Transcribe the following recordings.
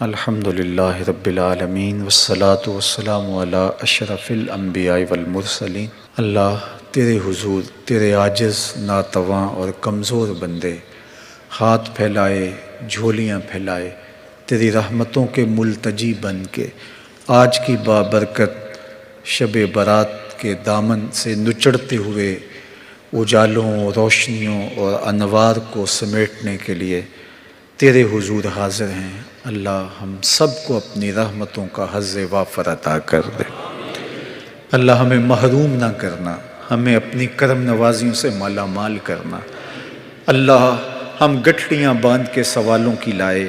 الحمدللہ رب العالمین والصلاة والسلام علی اشرف الانبیاء والمرسلین۔ اللہ تیرے حضور تیرے عاجز ناتواں اور کمزور بندے ہاتھ پھیلائے جھولیاں پھیلائے تیری رحمتوں کے ملتجی بن کے آج کی بابرکت شب برات کے دامن سے نچڑتے ہوئے اجالوں روشنیوں اور انوار کو سمیٹنے کے لیے تیرے حضور حاضر ہیں۔ اللہ ہم سب کو اپنی رحمتوں کا حظ وافر عطا کر دے۔ اللہ ہمیں محروم نہ کرنا، ہمیں اپنی کرم نوازیوں سے مالا مال کرنا۔ اللہ ہم گٹھلیاں باندھ کے سوالوں کی لائے۔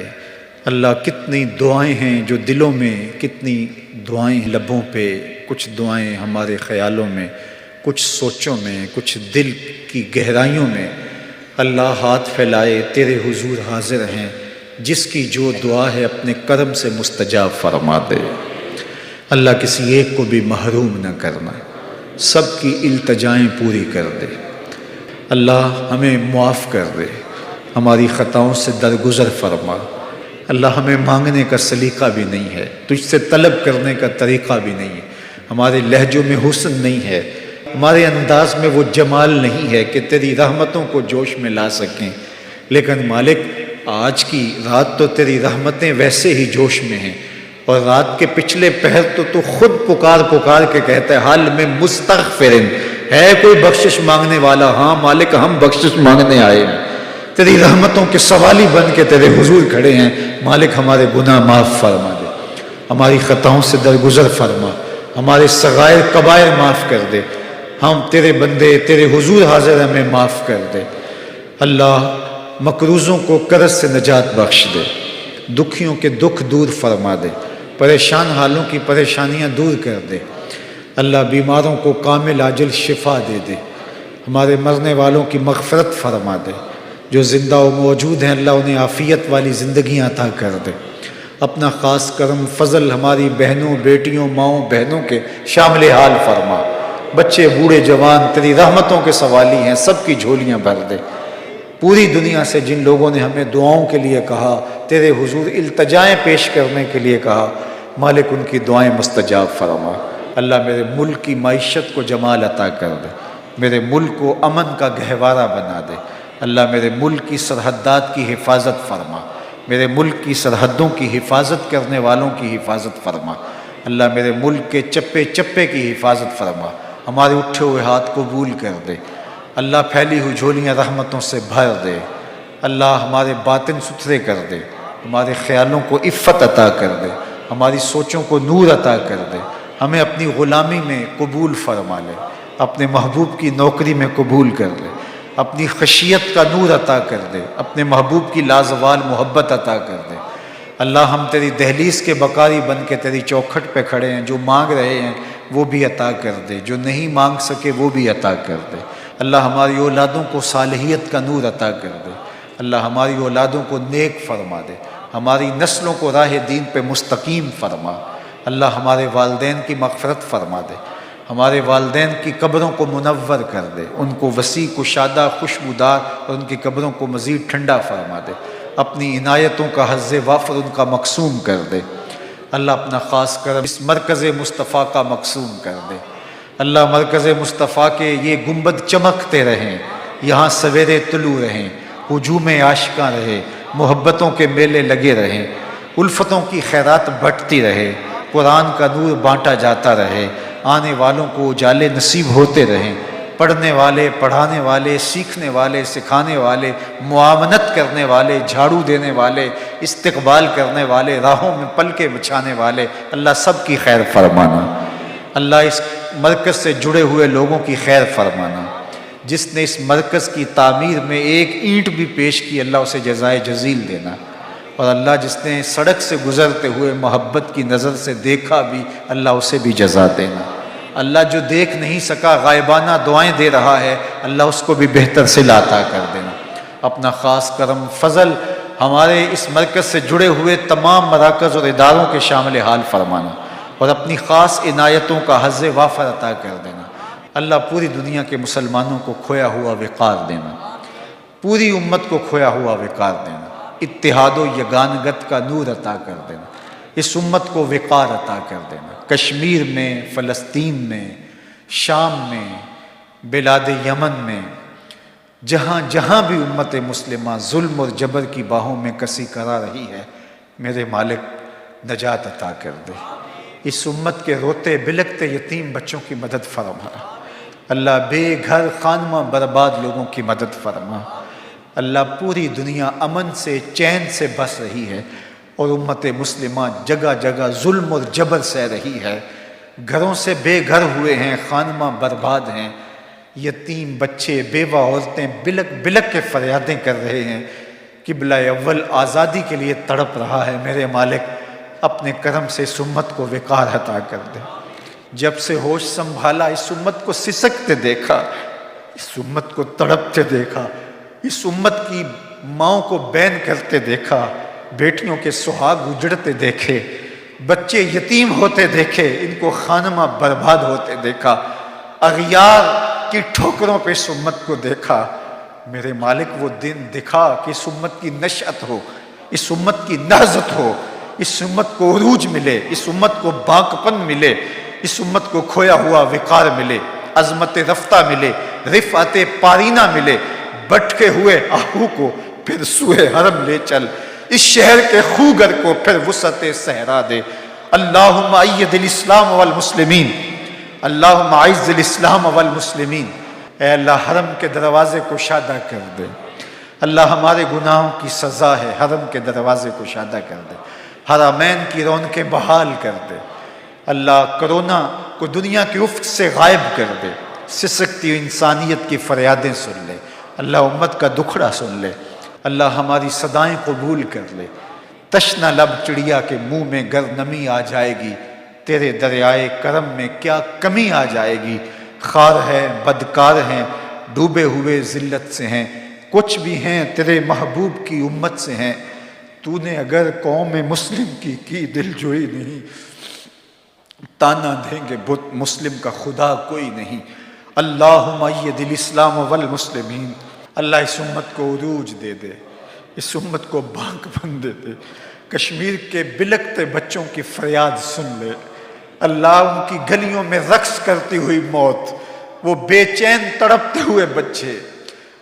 اللہ کتنی دعائیں ہیں جو دلوں میں، کتنی دعائیں لبوں پہ، کچھ دعائیں ہمارے خیالوں میں، کچھ سوچوں میں، کچھ دل کی گہرائیوں میں۔ اللہ ہاتھ پھیلائے تیرے حضور حاضر ہیں، جس کی جو دعا ہے اپنے کرم سے مستجاب فرما دے۔ اللہ کسی ایک کو بھی محروم نہ کرنا، سب کی التجائیں پوری کر دے۔ اللہ ہمیں معاف کر دے، ہماری خطاؤں سے درگزر فرما۔ اللہ ہمیں مانگنے کا سلیقہ بھی نہیں ہے، تجھ سے طلب کرنے کا طریقہ بھی نہیں ہے، ہمارے لہجوں میں حسن نہیں ہے، ہمارے انداز میں وہ جمال نہیں ہے کہ تیری رحمتوں کو جوش میں لا سکیں۔ لیکن مالک آج کی رات تو تیری رحمتیں ویسے ہی جوش میں ہیں، اور رات کے پچھلے پہر تو خود پکار کے کہتا ہے حال میں مستغفرن، ہے کوئی بخشش مانگنے والا؟ ہاں مالک ہم بخشش مانگنے آئے ہیں، تیری رحمتوں کے سوالی بن کے تیرے حضور کھڑے ہیں۔ مالک ہمارے گناہ معاف فرما دے، ہماری خطاؤں سے درگزر فرما، ہمارے صغائر کبائر معاف کر دے۔ ہم تیرے بندے تیرے حضور حاضر ہمیں معاف کر دے۔ اللہ مقروضوں کو قرض سے نجات بخش دے، دکھیوں کے دکھ دور فرما دے، پریشان حالوں کی پریشانیاں دور کر دے۔ اللہ بیماروں کو کامل عاجل شفا دے دے، ہمارے مرنے والوں کی مغفرت فرما دے، جو زندہ و موجود ہیں اللہ انہیں عافیت والی زندگیاں عطا کر دے۔ اپنا خاص کرم فضل ہماری بہنوں بیٹیوں ماؤں بہنوں کے شامل حال فرما۔ بچے بوڑھے جوان تیری رحمتوں کے سوالی ہیں، سب کی جھولیاں بھر دے۔ پوری دنیا سے جن لوگوں نے ہمیں دعاؤں کے لیے کہا، تیرے حضور التجائیں پیش کرنے کے لیے کہا، مالک ان کی دعائیں مستجاب فرما۔ اللہ میرے ملک کی معیشت کو جمال عطا کر دے، میرے ملک کو امن کا گہوارہ بنا دے۔ اللہ میرے ملک کی سرحدات کی حفاظت فرما، میرے ملک کی سرحدوں کی حفاظت کرنے والوں کی حفاظت فرما۔ اللہ میرے ملک کے چپے چپے کی حفاظت فرما، ہمارے اٹھے ہوئے ہاتھ قبول کر دے۔ اللہ پھیلی ہوئی جھولیاں رحمتوں سے بھر دے۔ اللہ ہمارے باطن ستھرے کر دے، ہمارے خیالوں کو عفت عطا کر دے، ہماری سوچوں کو نور عطا کر دے۔ ہمیں اپنی غلامی میں قبول فرما لے، اپنے محبوب کی نوکری میں قبول کر لے، اپنی خشیت کا نور عطا کر دے، اپنے محبوب کی لازوال محبت عطا کر دے۔ اللہ ہم تیری دہلیز کے بکاری بن کے تیری چوکھٹ پہ کھڑے ہیں، جو مانگ رہے ہیں وہ بھی عطا کر دے، جو نہیں مانگ سکے وہ بھی عطا کر دے۔ اللہ ہماری اولادوں کو صالحیت کا نور عطا کر دے، اللہ ہماری اولادوں کو نیک فرما دے، ہماری نسلوں کو راہ دین پہ مستقیم فرما۔ اللہ ہمارے والدین کی مغفرت فرما دے، ہمارے والدین کی قبروں کو منور کر دے، ان کو وسیع کشادہ خوشبودار اور ان کی قبروں کو مزید ٹھنڈا فرما دے۔ اپنی عنایتوں کا حظ وافر ان کا مقسوم کر دے۔ اللہ اپنا خاص کرم اس مرکز مصطفیٰ کا مقسوم کر دے۔ اللہ مرکز مصطفیٰ کے یہ گنبد چمکتے رہیں، یہاں سویرے طلوع رہیں، ہجوم عاشقاں رہے، محبتوں کے میلے لگے رہیں، الفتوں کی خیرات بٹتی رہے، قرآن کا نور بانٹا جاتا رہے، آنے والوں کو اجالے نصیب ہوتے رہیں، پڑھنے والے پڑھانے والے سیکھنے والے سکھانے والے معاونت کرنے والے جھاڑو دینے والے استقبال کرنے والے راہوں میں پلکیں بچھانے والے، اللہ سب کی خیر فرمانا۔ اللہ اس مرکز سے جڑے ہوئے لوگوں کی خیر فرمانا، جس نے اس مرکز کی تعمیر میں ایک اینٹ بھی پیش کی اللہ اسے جزائے جزیل دینا، اور اللہ جس نے سڑک سے گزرتے ہوئے محبت کی نظر سے دیکھا بھی اللہ اسے بھی جزا دینا۔ اللہ جو دیکھ نہیں سکا غائبانہ دعائیں دے رہا ہے، اللہ اس کو بھی بہتر صلہ عطا کر دینا۔ اپنا خاص کرم فضل ہمارے اس مرکز سے جڑے ہوئے تمام مراکز اور اداروں کے شامل حال فرمانا، اور اپنی خاص عنایتوں کا حظ وافر عطا کر دینا۔ اللہ پوری دنیا کے مسلمانوں کو کھویا ہوا وقار دینا، پوری امت کو کھویا ہوا وقار دینا۔ اتحاد و یگانگت کا نور عطا کر دینا، اس امت کو وقار عطا کر دینا۔ کشمیر میں، فلسطین میں، شام میں، بلاد یمن میں، جہاں جہاں بھی امت مسلمہ ظلم اور جبر کی باہوں میں کسی کرا رہی ہے، میرے مالک نجات عطا کر دے۔ اس امت کے روتے بلکتے یتیم بچوں کی مدد فرما، اللہ بے گھر خانمہ برباد لوگوں کی مدد فرما۔ اللہ پوری دنیا امن سے چین سے بس رہی ہے اور امت مسلمہ جگہ جگہ ظلم اور جبر سہ رہی ہے، گھروں سے بے گھر ہوئے ہیں، خانمہ برباد ہیں، یتیم بچے بیوہ عورتیں بلک بلک کے فریادیں کر رہے ہیں۔ قبلہ اول آزادی کے لیے تڑپ رہا ہے، میرے مالک اپنے کرم سے اس امت کو وقار عطا کر دے۔ جب سے ہوش سنبھالا اس امت کو سسکتے دیکھا، اس امت کو تڑپتے دیکھا، اس امت کی ماؤں کو بین کرتے دیکھا، بیٹیوں کے سہاگ اجڑتے دیکھے، بچے یتیم ہوتے دیکھے، ان کو خانمہ برباد ہوتے دیکھا، اغیار کی ٹھوکروں پہ اس امت کو دیکھا۔ میرے مالک وہ دن دکھا کہ اس امت کی نشأت ہو، اس امت کی نہضت ہو، اس امت کو عروج ملے، اس امت کو باقپن ملے، اس امت کو کھویا ہوا وقار ملے، عظمت رفتہ ملے، رفعت پارینہ ملے۔ بٹکے ہوئے آہو کو پھر سوئے حرم لے چل، اس شہر کے خوگر کو پھر وسعت صحرا دے۔ اللہم اید الاسلام والمسلمین، اللہم اعز الاسلام والمسلمین۔ اے اللہ حرم کے دروازے کو شادہ کر دے، اللہ ہمارے گناہوں کی سزا ہے، حرم کے دروازے کو شادہ کر دے، حرمین کی رونقیں بحال کر دے۔ اللہ کرونا کو دنیا کے افق سے غائب کر دے، سسکتی انسانیت کی فریادیں سن لے، اللہ امت کا دکھڑا سن لے، اللہ ہماری صدائیں قبول کر لے۔ تشنہ لب چڑیا کے منہ میں گر نمی آ جائے گی، تیرے دریائے کرم میں کیا کمی آ جائے گی۔ خار ہے، بدکار ہیں، ڈوبے ہوئے ذلت سے ہیں، کچھ بھی ہیں تیرے محبوب کی امت سے ہیں۔ تو نے اگر قوم مسلم کی دل جوئی نہیں، تانا دیں گے بت مسلم کا خدا کوئی نہیں۔ اللہم اید الاسلام والمسلمین۔ اللہ اس امت کو عروج دے دے، اس امت کو باقپن دے دے، کشمیر کے بلکتے بچوں کی فریاد سن لے۔ اللہ ان کی گلیوں میں رقص کرتی ہوئی موت، وہ بے چین تڑپتے ہوئے بچے،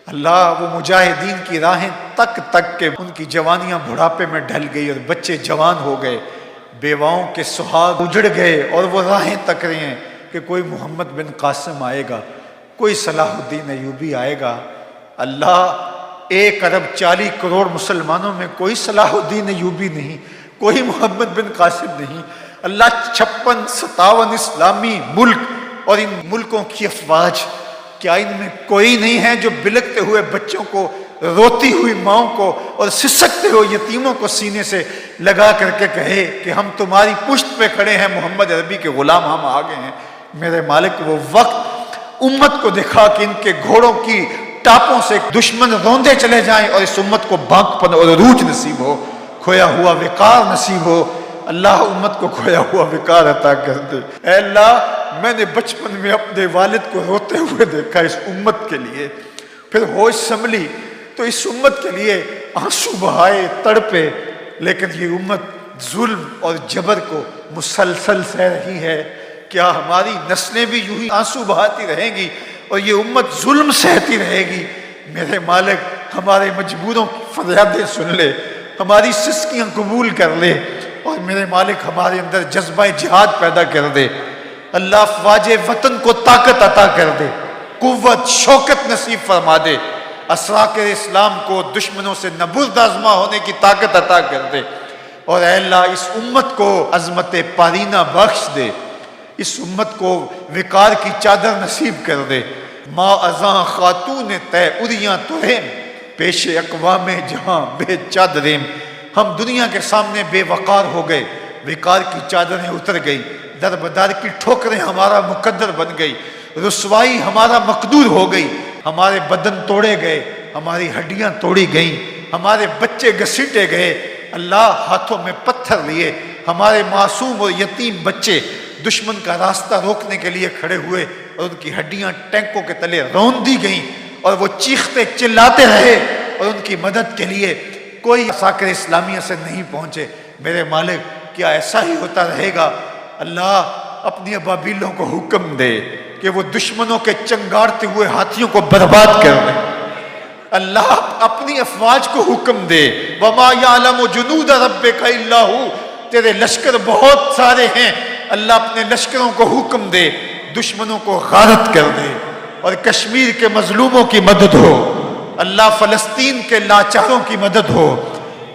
اللہ وہ مجاہدین کی راہیں تک تک کے ان کی جوانیاں بڑھاپے میں ڈھل گئی اور بچے جوان ہو گئے، بیواؤں کے سہاگ اجڑ گئے اور وہ راہیں تک رہے ہیں کہ کوئی محمد بن قاسم آئے گا، کوئی صلاح الدین ایوبی آئے گا۔ اللہ 1 ارب 40 کروڑ مسلمانوں میں کوئی صلاح الدین ایوبی نہیں، کوئی محمد بن قاسم نہیں۔ اللہ 56-57 اسلامی ملک اور ان ملکوں کی افواج، کیا ان میں کوئی نہیں ہے جو بلکتے ہوئے بچوں کو، روتی ہوئی ماؤں کو اور سسکتے ہوئے یتیموں کو سینے سے لگا کر کے کہے کہ ہم تمہاری پشت پہ کھڑے ہیں، محمد عربی کے غلام ہم آگے ہیں۔ میرے مالک وہ وقت امت کو دکھا کہ ان کے گھوڑوں کی ٹاپوں سے دشمن روندے چلے جائیں اور اس امت کو باقپن اور عروج نصیب ہو، کھویا ہوا وقار نصیب ہو۔ اللہ امت کو کھویا ہوا وقار عطا کر دے۔ اے اللہ میں نے بچپن میں اپنے والد کو روتے ہوئے دیکھا اس امت کے لیے، پھر ہوش سنبھلی تو اس امت کے لیے آنسو بہائے، تڑپے، لیکن یہ امت ظلم اور جبر کو مسلسل سہ رہی ہے۔ کیا ہماری نسلیں بھی یوں ہی آنسو بہاتی رہیں گی اور یہ امت ظلم سہتی رہے گی؟ میرے مالک ہمارے مجبوروں کی فریادیں سن لے، ہماری سسکیاں قبول کر لے، اور میرے مالک ہمارے اندر جذبہ جہاد پیدا کر دے۔ اللہ افواج وطن کو طاقت عطا کر دے، قوت شوکت نصیب فرما دے، اسراک اسلام کو دشمنوں سے نبرد آزما ہونے کی طاقت عطا کر دے، اور اے اللہ اس امت کو عظمت پارینہ بخش دے، اس امت کو وقار کی چادر نصیب کر دے۔ ما ازاں خاتون تے اریاں ترہم، پیش اقوام جہاں بے چادریم۔ ہم دنیا کے سامنے بے وقار ہو گئے، وقار کی چادریں اتر گئی، در بدر کی ٹھوکریں ہمارا مقدر بن گئی، رسوائی ہمارا مقدور ہو گئی، ہمارے بدن توڑے گئے، ہماری ہڈیاں توڑی گئیں، ہمارے بچے گھسیٹے گئے۔ اللہ ہاتھوں میں پتھر لیے ہمارے معصوم اور یتیم بچے دشمن کا راستہ روکنے کے لیے کھڑے ہوئے، اور ان کی ہڈیاں ٹینکوں کے تلے رون دی گئیں، اور وہ چیختے چلاتے رہے، اور ان کی مدد کے لیے کوئی ساکر اسلامیہ سے نہیں پہنچے۔ میرے مالک کیا ایسا ہی ہوتا رہے گا؟ اللہ اپنی ابابیلوں کو حکم دے کہ وہ دشمنوں کے چنگارتے ہوئے ہاتھیوں کو برباد کر دے۔ اللہ اپنی افواج کو حکم دے، وَمَا يَعْلَمُ جُنُودَ رَبِّكَ إِلَّا هُوَ، تیرے لشکر بہت سارے ہیں، اللہ اپنے لشکروں کو حکم دے دشمنوں کو غارت کر دے، اور کشمیر کے مظلوموں کی مدد ہو، اللہ فلسطین کے لاچاروں کی مدد ہو،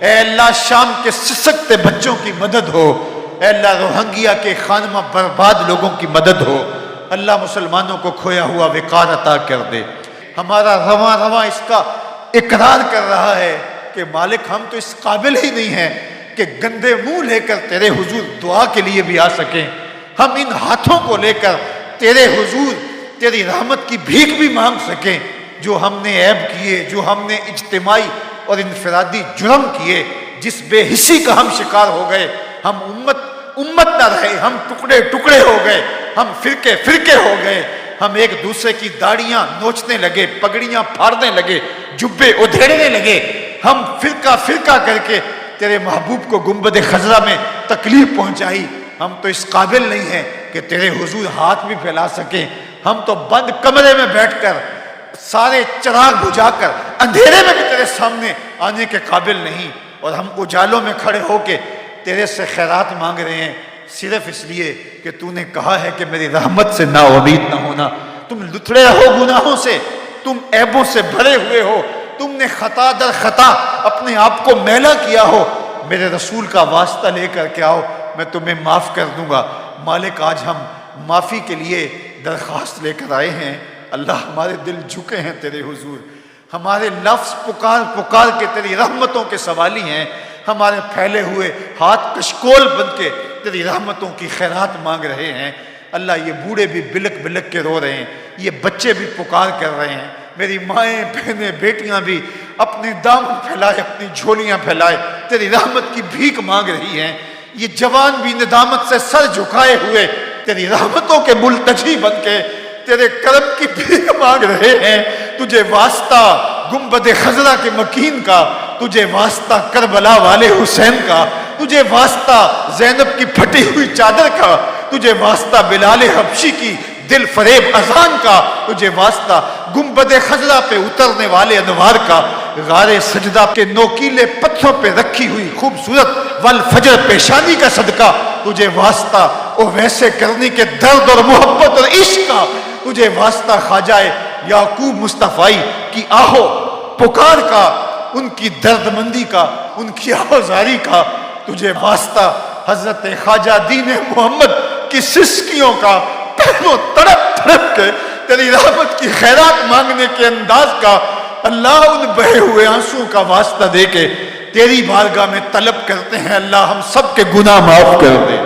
اے اللہ شام کے سسکتے بچوں کی مدد ہو، اے اللہ روہنگیا کے خانمہ برباد لوگوں کی مدد ہو، اللہ مسلمانوں کو کھویا ہوا وقار عطا کر دے۔ ہمارا رواں رواں اس کا اقرار کر رہا ہے کہ مالک ہم تو اس قابل ہی نہیں ہیں کہ گندے منہ لے کر تیرے حضور دعا کے لیے بھی آ سکیں، ہم ان ہاتھوں کو لے کر تیرے حضور تیری رحمت کی بھیک بھی مانگ سکیں۔ جو ہم نے عیب کیے، جو ہم نے اجتماعی اور انفرادی جرم کیے، جس بے حسی کا ہم شکار ہو گئے، ہم امت نہ رہے، ہم ٹکڑے ٹکڑے ہو گئے، ہم فرقے فرقے ہو گئے، ہم ایک دوسرے کی داڑیاں نوچنے لگے، پگڑیاں پھاڑنے لگے، جبے ادھیڑنے لگے، ہم فرقہ فرقہ کر کے تیرے محبوب کو گنبد خضرا میں تکلیف پہنچائی۔ ہم تو اس قابل نہیں ہیں کہ تیرے حضور ہاتھ بھی پھیلا سکیں، ہم تو بند کمرے میں بیٹھ کر سارے چراغ بجھا کر اندھیرے میں بھی تیرے سامنے آنے کے قابل نہیں، اور ہم اجالوں میں کھڑے ہو کے تیرے سے خیرات مانگ رہے ہیں، صرف اس لیے کہ تو نے کہا ہے کہ میری رحمت سے نا امید نہ ہونا۔ تم لتھڑے ہو گناہوں سے، تم عیبوں سے بھرے ہوئے ہو، تم نے خطا در خطا اپنے آپ کو میلا کیا ہو، میرے رسول کا واسطہ لے کر کے آؤ، میں تمہیں معاف کر دوں گا۔ مالک آج ہم معافی کے لیے درخواست لے کر آئے ہیں، اللہ ہمارے دل جھکے ہیں تیرے حضور، ہمارے لفظ پکار پکار کے تیری رحمتوں کے سوالی ہیں، ہمارے پھیلے ہوئے ہاتھ کشکول بن کے تیری رحمتوں کی خیرات مانگ رہے ہیں۔ اللہ یہ بوڑھے بھی بلک بلک کے رو رہے ہیں، یہ بچے بھی پکار کر رہے ہیں، میری مائیں بہنیں بیٹیاں بھی اپنے دامن پھیلائے، اپنی جھولیاں پھیلائے تیری رحمت کی بھیک مانگ رہی ہیں، یہ جوان بھی ندامت سے سر جھکائے ہوئے تیری رحمتوں کے ملتجی بن کے تیرے کرم کی بھیک مانگ رہے ہیں۔ تجھے واسطہ گنبد خضرا کے مکین کا، تجھے واسطہ کربلا والے حسین کا، تجھے واسطہ زینب کی پھٹی ہوئی چادر کا، تجھے واسطہ بلال حبشی کی دل فریب اذان کا، تجھے واسطہ گنبد خضرا پہ اترنے والے انوار کا، غار سجدہ کے نوکیلے پتھروں پہ رکھی ہوئی خوبصورت والفجر پیشانی کا صدقہ، تجھے واسطہ او ویسے کرنی کے درد اور محبت اور عشق کا، تجھے واسطہ خواجہ یعقوب مصطفی کی آہو پکار کا، ان کی درد مندی کا، ان کی آوازاری کا، تجھے واسطہ حضرت خواجہ دین محمد کی سسکیوں کا، پہلوں تڑپ تڑپ کے تیری رحمت کی خیرات مانگنے کے انداز کا، اللہ ان بہے ہوئے آنسوں کا واسطہ دے کے تیری بارگاہ میں طلب کرتے ہیں، اللہ ہم سب کے گناہ معاف کر دے،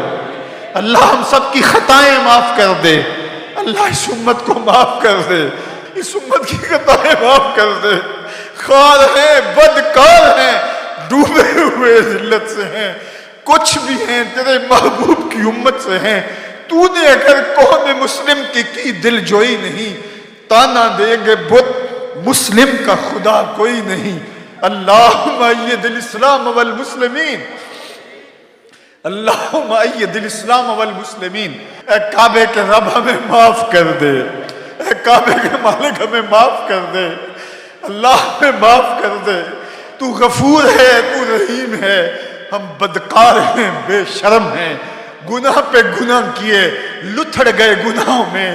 اللہ ہم سب کی خطائیں معاف کر دے، اللہ اس امت کو معاف کر دے، اس امت کی خطائیں معاف کر دے، خار ہیں، بدکار ہیں، ڈوبے ہوئے ذلت سے ہیں، کچھ بھی ہیں تیرے محبوب کی امت سے ہیں، تو نے اگر قوم مسلم کی دل جوئی نہیں، تانا دیں گے بت مسلم کا خدا کوئی نہیں، اللہم اید الاسلام والمسلمین، اللہم اید الاسلام والمسلمین۔ اے کعبے کے رب ہمیں معاف کر دے، اے کعبے کے مالک ہمیں معاف کر دے، اللہ ہمیں معاف کر دے، تو غفور ہے، تو رحیم ہے، ہم بدکار ہیں، بے شرم ہیں، گناہ پہ گناہ کیے، لتھڑ گئے گناہوں میں،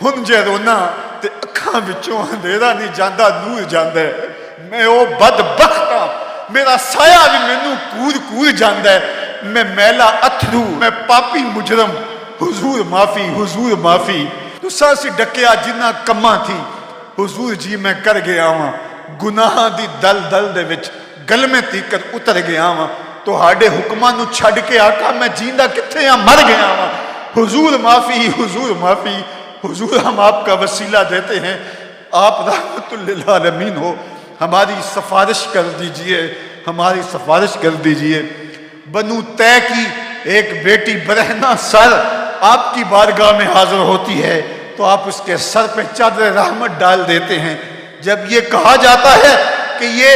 ہنجے رونا تے اکھاں بچوں اندھیرا نہیں جاندہ نور جاندہ ہے، میں او بدبخت ہاں، میرا سایہ بھی مینوں کور کور جاندہ ہے، میں میلا اتھرو، میں پاپی مجرم، حضور معافی، حضور معافی، تو ساسی ڈکیا جنہ کماں تھی، حضور جی میں کر گیا ہاں، گناہاں دی دل دل دے وچ گل میں تیکر اتر گیا ہاں، تو ہاڑے حکماں نو چھڑ کے آقا میں جیندہ کتھے ہاں مر گیا ہاں، حضور معافی، حضور معافی، حضور ہم آپ کا وسیلہ دیتے ہیں، آپ رحمت للعالمین ہو، ہماری سفارش کر دیجئے، ہماری سفارش کر دیجئے۔ بنو طے کی ایک بیٹی برہنہ سر آپ کی بارگاہ میں حاضر ہوتی ہے تو آپ اس کے سر پہ چادر رحمت ڈال دیتے ہیں، جب یہ کہا جاتا ہے کہ یہ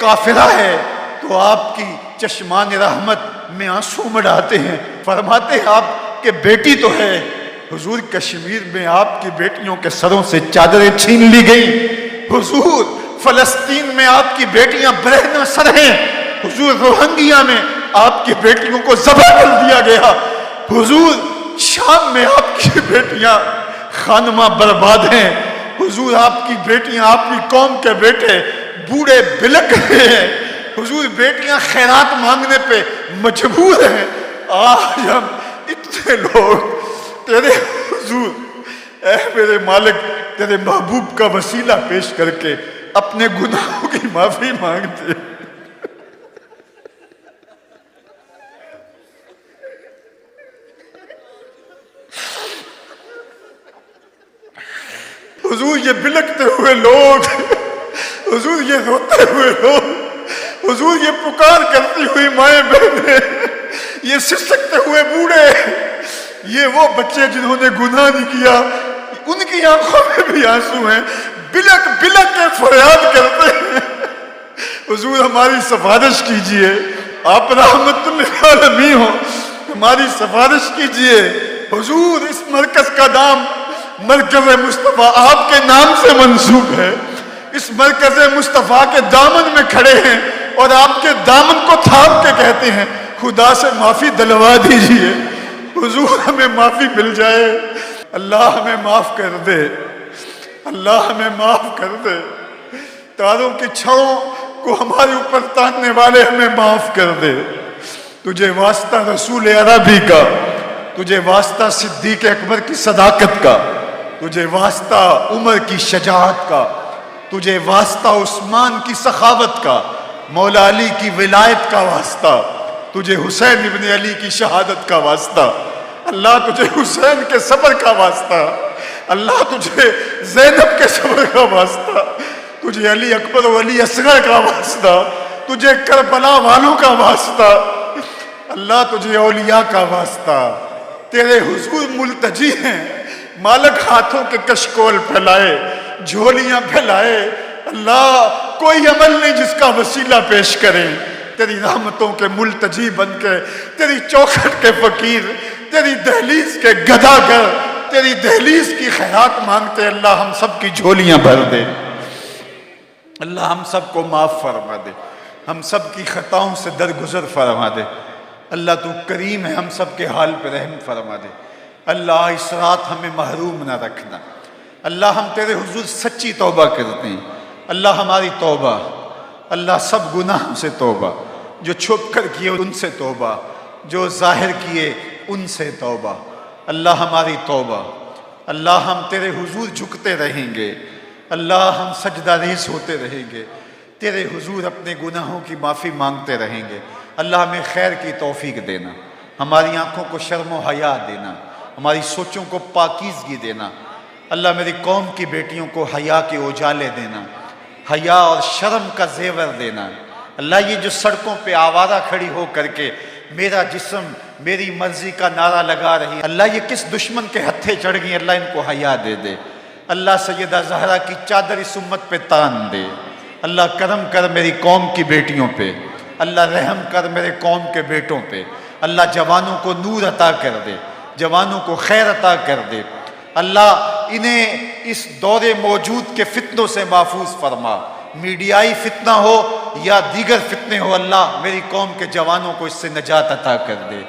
کافرہ ہے تو آپ کی چشمان رحمت میں آنسو مڑاتے ہیں، فرماتے ہیں آپ کہ بیٹی تو ہے۔ حضور کشمیر میں آپ کی بیٹیوں کے سروں سے چادریں چھین لی گئی، حضور فلسطین میں آپ کی بیٹیاں برہنہ سر ہیں، حضور روہنگیا میں آپ کی بیٹیوں کو ذبح کر دیا گیا، حضور شام میں آپ کی بیٹیاں خانمہ برباد ہیں، حضور آپ کی بیٹیاں، آپ کی قوم کے بیٹے بوڑھے بلک رہے ہیں، حضور بیٹیاں خیرات مانگنے پہ مجبور ہیں۔ آج ہم اتنے لوگ تیرے حضور اے میرے مالک تیرے محبوب کا وسیلہ پیش کر کے اپنے گناہوں کی معافی مانگتے ہیں۔ حضور یہ بلکتے ہوئے لوگ، حضور یہ روتے ہوئے لوگ، حضور یہ پکار کرتی ہوئی مائیں بہنیں، یہ سسکتے ہوئے بوڑھے، یہ وہ بچے جنہوں نے گناہ نہیں کیا، ان کی آنکھوں میں بھی آنسو ہیں، بلک بلک کے فریاد کرتے ہیں۔ حضور ہماری سفارش کیجئے، آپ رحمت للعالمین ہو، ہماری سفارش کیجئے۔ حضور اس مرکز کا نام مرکز مصطفیٰ آپ کے نام سے منسوب ہے، اس مرکز مصطفیٰ کے دامن میں کھڑے ہیں اور آپ کے دامن کو تھام کے کہتے ہیں خدا سے معافی دلوا دیجئے، حضور ہمیں معافی مل جائے، اللہ ہمیں معاف کر دے، اللہ ہمیں معاف کر دے، تاروں کی چھڑوں کو ہمارے اوپر تاننے والے ہمیں معاف کر دے۔ تجھے واسطہ رسول عربی کا، تجھے واسطہ صدیق اکبر کی صداقت کا، تجھے واسطہ عمر کی شجاعت کا، تجھے واسطہ عثمان کی سخاوت کا، مولا علی کی ولایت کا واسطہ، تجھے حسین ابن علی کی شہادت کا واسطہ، اللہ تجھے حسین کے صبر کا واسطہ، اللہ تجھے زینب کے صبر کا واسطہ، تجھے علی اکبر و علی اصغر کا واسطہ، تجھے کربلا والوں کا واسطہ، اللہ تجھے اولیاء کا واسطہ، تیرے حضور ملتجی ہیں، مالک ہاتھوں کے کشکول پھیلائے، جھولیاں پھیلائے، اللہ کوئی عمل نہیں جس کا وسیلہ پیش کریں، تیری رحمتوں کے ملتجی بن کے، تیری چوکھٹ کے فقیر، تیری دہلیز کے گداگر، تیری دہلیز کی خیرات مانگتے، اللہ ہم سب کی جھولیاں بھر دے، اللہ ہم سب کو معاف فرما دے، ہم سب کی خطاؤں سے درگزر فرما دے، اللہ تو کریم ہے، ہم سب کے حال پہ رحم فرما دے، اللہ اس رات ہمیں محروم نہ رکھنا، اللہ ہم تیرے حضور سچی توبہ کرتے ہیں، اللہ ہماری توبہ، اللہ سب گناہوں سے توبہ، جو چھپ کر کیے ان سے توبہ، جو ظاہر کیے ان سے توبہ، اللہ ہماری توبہ، اللہ ہم تیرے حضور جھکتے رہیں گے، اللہ ہم سجدہ ریز ہوتے رہیں گے، تیرے حضور اپنے گناہوں کی معافی مانگتے رہیں گے، اللہ ہمیں خیر کی توفیق دینا، ہماری آنکھوں کو شرم و حیا دینا، ہماری سوچوں کو پاکیزگی دینا، اللہ میری قوم کی بیٹیوں کو حیا کے اجالے دینا، حیا اور شرم کا زیور دینا، اللہ یہ جو سڑکوں پہ آوارہ کھڑی ہو کر کے میرا جسم میری مرضی کا نعرہ لگا رہی، اللہ یہ کس دشمن کے ہتھے چڑھ گئی، اللہ ان کو حیا دے دے، اللہ سیدہ زہرا کی چادر اس امت پہ تان دے، اللہ کرم کر میری قوم کی بیٹیوں پہ، اللہ رحم کر میرے قوم کے بیٹوں پہ، اللہ جوانوں کو نور عطا کر دے، جوانوں کو خیر عطا کر دے، اللہ انہیں اس دور موجود کے فتنوں سے محفوظ فرما، میڈیائی فتنہ ہو یا دیگر فتنے ہو، اللہ میری قوم کے جوانوں کو اس سے نجات عطا کر دے،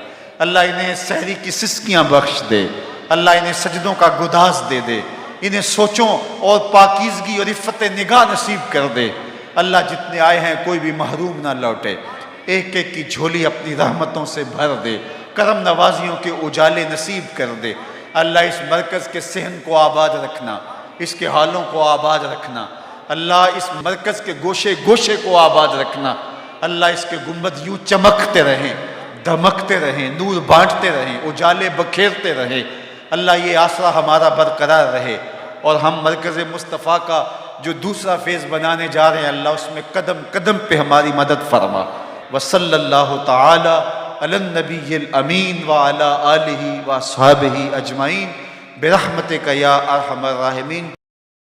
اللہ انہیں سحری کی سسکیاں بخش دے، اللہ انہیں سجدوں کا گداز دے دے، انہیں سوچوں اور پاکیزگی اور عفت نگاہ نصیب کر دے، اللہ جتنے آئے ہیں کوئی بھی محروم نہ لوٹے، ایک ایک کی جھولی اپنی رحمتوں سے بھر دے، کرم نوازیوں کے اجالے نصیب کر دے، اللہ اس مرکز کے صحن کو آباد رکھنا، اس کے حالوں کو آباد رکھنا، اللہ اس مرکز کے گوشے گوشے کو آباد رکھنا، اللہ اس کے گنبد یوں چمکتے رہیں، دھمکتے رہیں، نور بانٹتے رہیں، اجالے بکھیرتے رہیں، اللہ یہ آسرا ہمارا برقرار رہے، اور ہم مرکز مصطفیٰ کا جو دوسرا فیز بنانے جا رہے ہیں، اللہ اس میں قدم قدم پہ ہماری مدد فرما، وصلی اللہ تعالی علی النبی الامین وعلی آلہ واصحابہ اجمعین برحمتک یا ارحم الراحمین۔